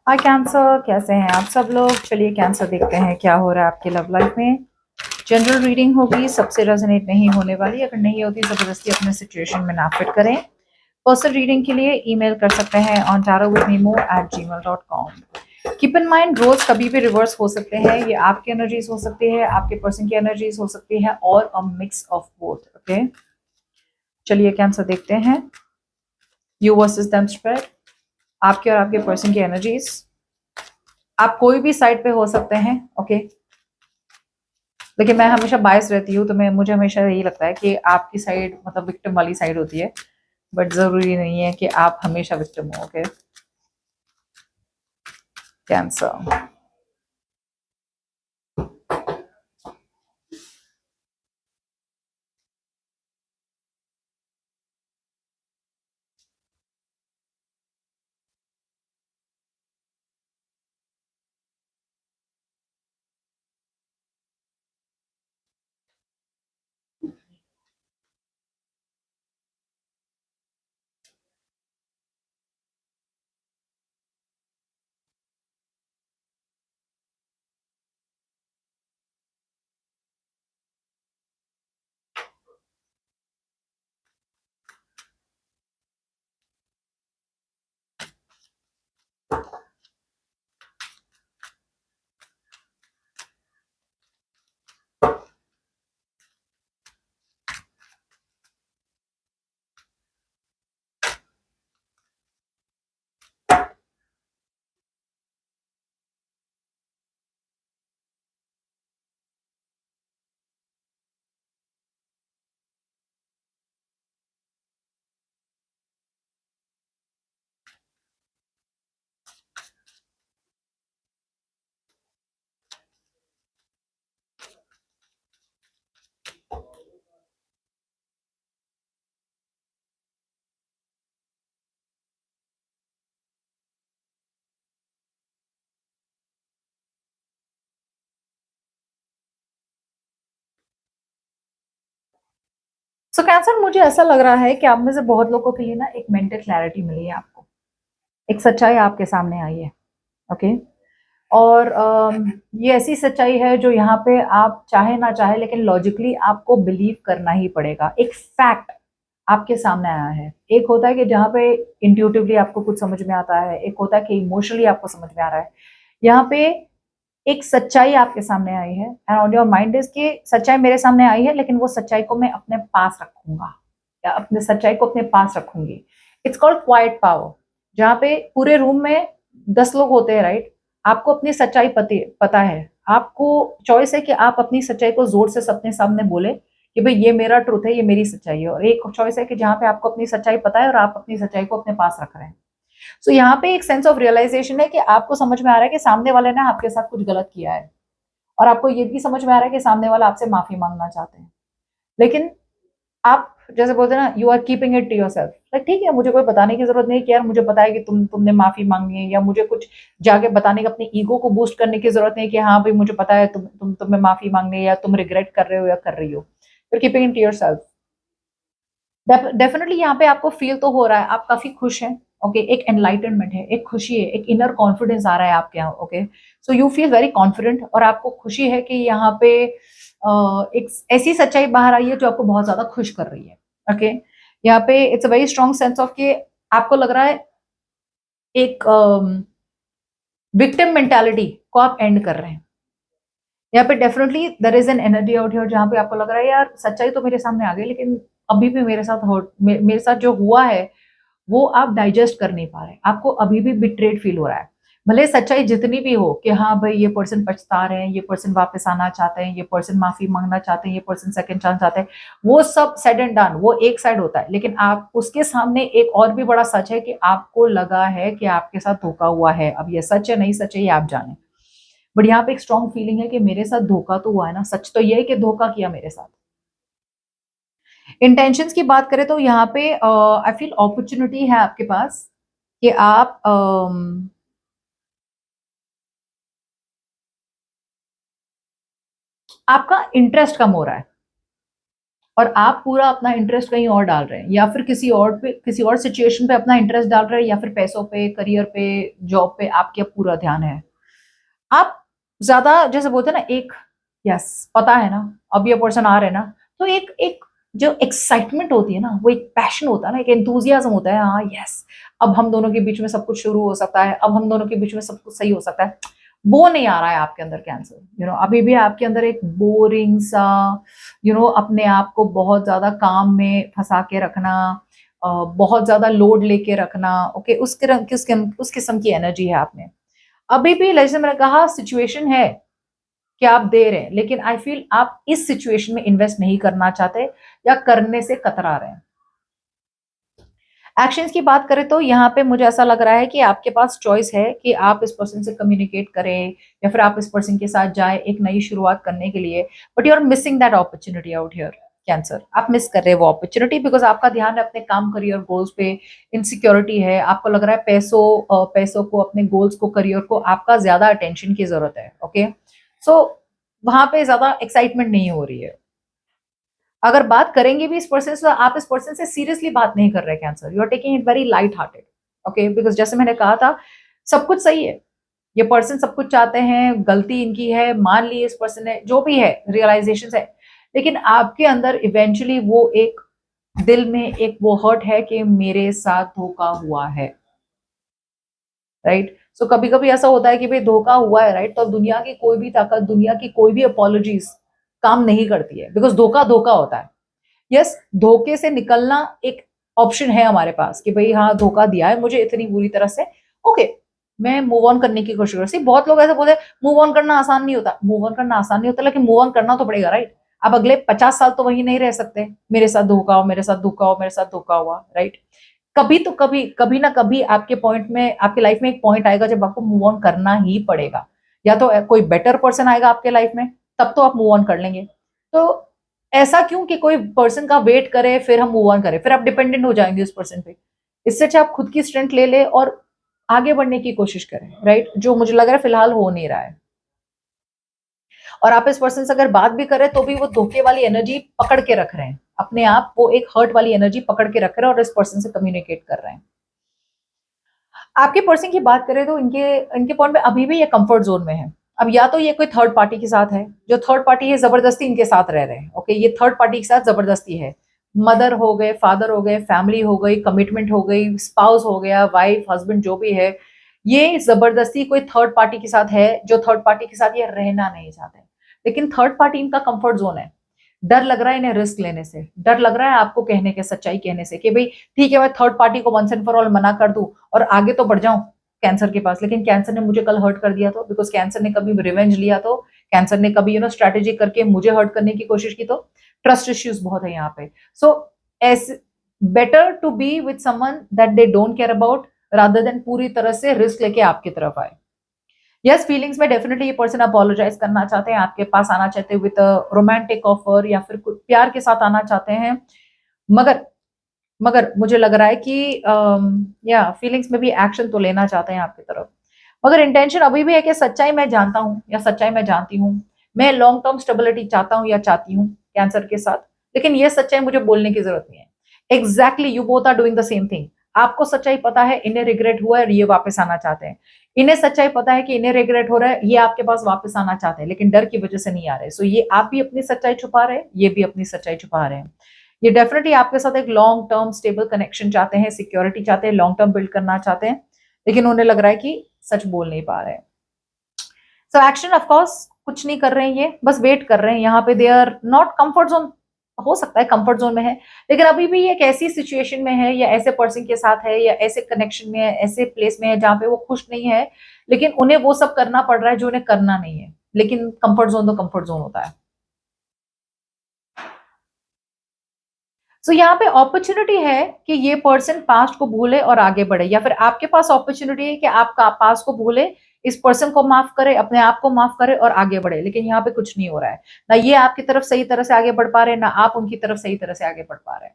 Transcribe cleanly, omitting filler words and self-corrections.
हाय cancer, कैसे हैं आप सब लोग। चलिए कैंसर देखते हैं क्या हो रहा है आपकी लव लाइफ में। जनरल रीडिंग होगी, सबसे रेजोनेट नहीं होने वाली। अगर नहीं होती जबरदस्ती अपने सिचुएशन में ना फिट करें। पर्सनल रीडिंग के लिए ईमेल कर सकते हैं on tarotwithmimo@gmail.com। Keep in mind रोज कभी भी रिवर्स हो सकते हैं। ये आपकी एनर्जीज हो सकती है, आपके पर्सन की एनर्जीज हो सकती है, और अ मिक्स ऑफ बोथ। ओके, चलिए कैंसर देखते हैं। यू वर्सेस देम स्प्रेड, आपके और आपके पर्सन की एनर्जीज। आप कोई भी साइड पे हो सकते हैं। ओके, लेकिन मैं हमेशा बायस रहती हूँ, तो मैं मुझे हमेशा यही लगता है कि आपकी साइड मतलब विक्टिम वाली साइड होती है, बट जरूरी नहीं है कि आप हमेशा विक्टिम हो। ओके कैंसर, सो कैंसर, मुझे ऐसा लग रहा है कि आप में से बहुत लोगों के लिए ना एक मेंटल क्लैरिटी मिली है आपको। एक सच्चाई आपके सामने आई है। ओके, और ये ऐसी सच्चाई है जो यहाँ पे आप चाहे ना चाहे लेकिन लॉजिकली आपको बिलीव करना ही पड़ेगा। एक फैक्ट आपके सामने आया है। एक होता है कि जहाँ पे इंट्यूटिवली आपको कुछ समझ में आता है, एक होता है कि इमोशनली आपको समझ में आ रहा है। यहाँ पे एक सच्चाई आपके सामने आई है and on your mind is कि सच्चाई मेरे सामने आई है, लेकिन वो सच्चाई को मैं अपने पास रखूंगा या अपने सच्चाई को अपने पास रखूंगी। It's called quite power. जहाँ पे पूरे रूम में 10 लोग होते हैं, राइट। आपको अपनी सच्चाई पता है। आपको चॉइस है कि आप अपनी सच्चाई को जोर से सबके सामने बोले कि भाई ये मेरा ट्रूथ है, ये मेरी सच्चाई है। और एक चॉइस है कि जहाँ पे आपको अपनी सच्चाई पता है और आप अपनी सच्चाई को अपने पास रख रहे हैं। सो यहाँ पे एक सेंस ऑफ रियलाइजेशन है कि आपको समझ में आ रहा है कि सामने वाले ने आपके साथ कुछ गलत किया है, और आपको ये भी समझ में आ रहा है कि सामने वाला आपसे माफी मांगना चाहते हैं। लेकिन आप जैसे बोलते हैं ना, you are keeping it to yourself. Like ठीक है, मुझे कोई बताने की जरूरत नहीं कि यार मुझे पता है कि तुमने माफी मांगी है, या मुझे कुछ जाके बताने का अपनी ईगो को बूस्ट करने की जरूरत नहीं कि हाँ भाई मुझे पता है तुम्हें माफी मांगनी है, या तुम रिग्रेट कर रहे हो या कर रही हो। You are keeping it to yourself. Definitely यहाँ पे आपको फील तो हो रहा है, आप काफी खुश हैं। ओके, एक एनलाइटनमेंट है, एक खुशी है, एक इनर कॉन्फिडेंस आ रहा है आपके यहाँ। Okay, so you feel very confident, और आपको खुशी है कि यहाँ पे एक ऐसी सच्चाई बाहर आई है जो आपको बहुत ज्यादा खुश कर रही है। ओके, यहाँ पे it's a very strong sense of कि आपको लग रहा है एक विक्टिम मेंटालिटी को आप एंड कर रहे हैं। यहाँ पे definitely there is an energy out here जहाँ पे आपको लग रहा है यार सच्चाई तो मेरे सामने आ गई, लेकिन अभी भी मेरे साथ मेरे साथ जो हुआ है वो आप डाइजेस्ट कर नहीं पा रहे। आपको अभी भी बिट्रेड फील हो रहा है। भले सच्चाई जितनी भी हो कि हाँ भाई ये पर्सन पछता रहे हैं, ये पर्सन वापस आना चाहते हैं, ये पर्सन माफी मांगना चाहते हैं, ये पर्सन सेकंड चांस चाहते हैं, वो सब सेड एंड डन, वो एक साइड होता है। लेकिन आप उसके सामने एक और भी बड़ा सच है कि आपको लगा है कि आपके साथ धोखा हुआ है। अब ये सच है नहीं सच है ये आप जाने, बट यहाँ पे एक स्ट्रॉन्ग फीलिंग है कि मेरे साथ धोखा तो हुआ है ना। सच तो ये है कि धोखा किया मेरे साथ। इंटेंशंस की बात करें तो यहाँ पे आई फील अपॉर्चुनिटी है आपके पास कि आप आपका इंटरेस्ट कम हो रहा है, और आप पूरा अपना इंटरेस्ट कहीं और डाल रहे हैं, या फिर किसी और सिचुएशन पे अपना इंटरेस्ट डाल रहे हैं, या फिर पैसों पे, करियर पे, जॉब पे आपका पूरा ध्यान है। आप ज्यादा जैसे बोलते हैं ना, एक यस पता है ना, अब ये पर्सन आ रहे हैं ना, तो एक एक जो एक्साइटमेंट होती है ना, वो एक पैशन होता है ना, एक एंथुजियाज्म होता है, हाँ यस, अब हम दोनों के बीच में सब कुछ शुरू हो सकता है, अब हम दोनों के बीच में सब कुछ सही हो सकता है। वो नहीं आ रहा है आपके अंदर कैंसर, अभी भी आपके अंदर एक बोरिंग सा, अपने आप को बहुत ज्यादा काम में फंसा के रखना, बहुत ज्यादा लोड लेके रखना, ओके, उस किस्म की एनर्जी है आप में। अभी भी जैसे मैंने कहा, सिचुएशन है कि आप दे रहे हैं, लेकिन आई फील आप इस सिचुएशन में इन्वेस्ट नहीं करना चाहते, या करने से कतरा रहे हैं। एक्शंस की बात करें तो यहाँ पे मुझे ऐसा लग रहा है कि आपके पास चॉइस है कि आप इस पर्सन से कम्युनिकेट करें, या फिर आप इस पर्सन के साथ जाएं एक नई शुरुआत करने के लिए, but you are missing that opportunity out here. Cancer, आप मिस कर रहे हैं वो अपॉर्चुनिटी, बिकॉज आपका ध्यान है अपने काम, करियर, गोल्स पे। इनसिक्योरिटी है, आपको लग रहा है पैसों को, अपने गोल्स को, करियर को आपका ज्यादा अटेंशन की जरूरत है, ओके। सो वहां पे ज्यादा एक्साइटमेंट नहीं हो रही है। अगर बात करेंगे भी इस पर्सन से, तो आप इस पर्सन से सीरियसली बात नहीं कर रहे cancer, you are taking it very light hearted, okay, because जैसे मैंने कहा था, सब कुछ सही है, ये पर्सन सब कुछ चाहते हैं, गलती इनकी है, मान ली इस पर्सन ने, जो भी है रियलाइजेशन है, लेकिन आपके अंदर इवेंचुअली वो एक दिल में एक वो हर्ट है कि मेरे साथ धोखा हुआ है, राइट। सो कभी कभी ऐसा होता है कि भाई धोखा हुआ है, राइट, तो अब दुनिया की कोई भी ताकत, दुनिया की कोई भी अपॉलॉजीज काम नहीं करती है, बिकॉज धोखा धोखा होता है। यस, धोखे से निकलना एक ऑप्शन है हमारे पास कि भाई हाँ, धोखा दिया है मुझे इतनी बुरी तरह से, ओके, मैं मूव ऑन करने की कोशिश करती। बहुत लोग ऐसे बोलते हैं मूव ऑन करना आसान नहीं होता, मूव ऑन करना आसान नहीं होता, लेकिन मूव ऑन करना तो पड़ेगा, राइट। अब अगले 50 साल तो वही नहीं रह सकते, मेरे साथ धोखा हो, मेरे साथ धोखा हो, मेरे साथ धोखा हुआ, राइट। कभी तो कभी, कभी ना कभी आपके पॉइंट में, आपके लाइफ में एक पॉइंट आएगा जब आपको मूव ऑन करना ही पड़ेगा, या तो कोई बेटर पर्सन आएगा आपके लाइफ में, तब तो आप मूव ऑन कर लेंगे। तो ऐसा क्यों कि कोई पर्सन का वेट करे फिर हम मूव ऑन करें, फिर आप डिपेंडेंट हो जाएंगे उस पर्सन पे। इससे अच्छा आप खुद की स्ट्रेंथ ले ले और आगे बढ़ने की कोशिश करें, राइट, जो मुझे लग रहा है फिलहाल हो नहीं रहा है। और आप इस पर्सन से अगर बात भी करें तो भी वो धोखे वाली एनर्जी पकड़ के रख रहे हैं अपने आप, वो एक हर्ट वाली एनर्जी पकड़ के रख रहे हैं और इस पर्सन से कम्युनिकेट कर रहे हैं। आपके पर्सन की बात करें तो इनके इनके पॉइंट में अभी भी ये कंफर्ट जोन में है। अब या तो ये कोई थर्ड पार्टी के साथ है, जो थर्ड पार्टी है जबरदस्ती इनके साथ रह रहे हैं, ओके, ये थर्ड पार्टी के साथ जबरदस्ती है। मदर हो गए, फादर हो गए, फैमिली हो गई, कमिटमेंट हो गई, स्पाउस हो गया, वाइफ, हस्बैंड, जो भी है, ये जबरदस्ती कोई थर्ड पार्टी के साथ है, जो थर्ड पार्टी के साथ ये रहना नहीं चाहते। लेकिन थर्ड पार्टी इनका कंफर्ट जोन है। डर लग रहा है इन्हें रिस्क लेने से, डर लग रहा है आपको कहने के, सच्चाई कहने से कि भाई ठीक है, मैं थर्ड पार्टी को वंस एंड फॉर ऑल मना कर दूं और आगे तो बढ़ जाऊं कैंसर के पास, लेकिन कैंसर ने मुझे कल हर्ट कर दिया तो, बिकॉज कैंसर ने कभी रिवेंज लिया तो, कैंसर ने कभी स्ट्रेटेजी करके मुझे हर्ट करने की कोशिश की तो, ट्रस्ट इश्यूज बहुत है यहाँ पे। So it's better to be with someone that they don't care about, rather than पूरी तरह से रिस्क लेके आपकी तरफ आए। यस, फीलिंग्स में डेफिनेटली ये पर्सन अपोलोजाइज करना चाहते हैं, आपके पास आना चाहते हैं विद रोमांटिक ऑफर, या फिर कुछ प्यार के साथ आना चाहते हैं, मगर मगर मुझे लग रहा है कि या फीलिंग्स में भी एक्शन तो लेना चाहते हैं आपकी तरफ, मगर इंटेंशन अभी भी है कि सच्चाई मैं जानता हूँ या सच्चाई मैं जानती हूँ, मैं लॉन्ग टर्म स्टेबिलिटी चाहता हूँ या चाहती हूँ कैंसर के साथ, लेकिन ये सच्चाई मुझे बोलने की जरूरत नहीं है। Exactly, you both are doing the same thing. आपको सच्चाई पता है, इन्हें रिग्रेट हुआ है और ये वापस आना चाहते हैं। इन्हें सच्चाई पता है कि इन्हें रिग्रेट हो रहा है, ये आपके पास वापस आना चाहते हैं, लेकिन डर की वजह से नहीं आ रहे। सो ये आप भी अपनी सच्चाई छुपा रहे हैं, ये भी अपनी सच्चाई छुपा रहे हैं। ये डेफिनेटली आपके साथ एक लॉन्ग टर्म स्टेबल कनेक्शन चाहते हैं, सिक्योरिटी चाहते हैं, लॉन्ग टर्म बिल्ड करना चाहते हैं, लेकिन उन्हें लग रहा है कि सच बोल नहीं पा रहे हैं। सो एक्शन ऑफ कोर्स कुछ नहीं कर रहे हैं, ये बस वेट कर रहे हैं यहाँ पे। They are not comfort zone, हो सकता है कंफर्ट जोन में है, लेकिन अभी भी एक ऐसी सिचुएशन में है, या ऐसे पर्सन के साथ है, या ऐसे कनेक्शन में है, ऐसे प्लेस में है जहाँ पे वो खुश नहीं है, लेकिन उन्हें वो सब करना पड़ रहा है जो उन्हें करना नहीं है। लेकिन कंफर्ट जोन तो कंफर्ट जोन होता है। सो यहाँ पे अपॉर्चुनिटी है कि ये पर्सन पास्ट को भूले और आगे बढ़े, या फिर आपके पास अपॉर्चुनिटी है कि आपका पास्ट को भूले, इस पर्सन को माफ करे, अपने आप को माफ करे और आगे बढ़े, लेकिन यहाँ पे कुछ नहीं हो रहा है। ना ये आपकी तरफ सही तरह से आगे बढ़ पा रहे हैं, ना आप उनकी तरफ सही तरह से आगे बढ़ पा रहे हैं।